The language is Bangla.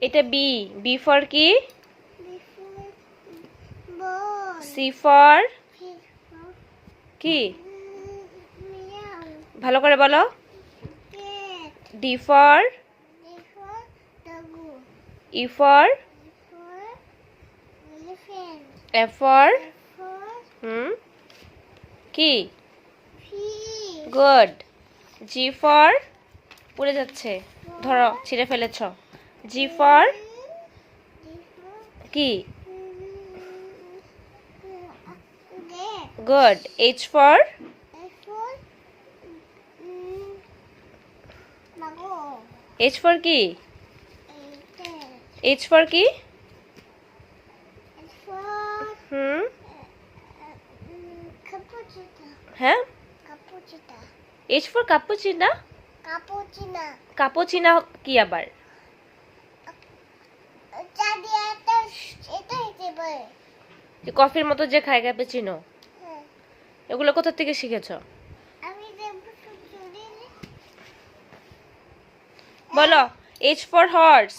এটা বি। বি ফর কি? ball, C for fish for কি? meow, ভালো করে বলো। cat, D for D for doggo, E for E for elephant, F for F for কি? fish, good. জি ফর উড়ে যাচ্ছে, ধরো ছিঁড়ে ফেলেছ। জি ফর D for কি? cat, good. H for H for doggo, H for কি? cat, এইচ ফর কি? H for cappuccino, হ্যাঁ, cappuccino, H for cappuccino. cappuccino. Cappuccino কি আবার? চাঁদি একটা এটা হইতে পারে। যে কফির মতো যে খায় ক্যাপুচিনো। হ্যাঁ, এগুলো কোথা থেকে শিখেছ? আমি দেখবো তো জলদি। বলো। H for horse.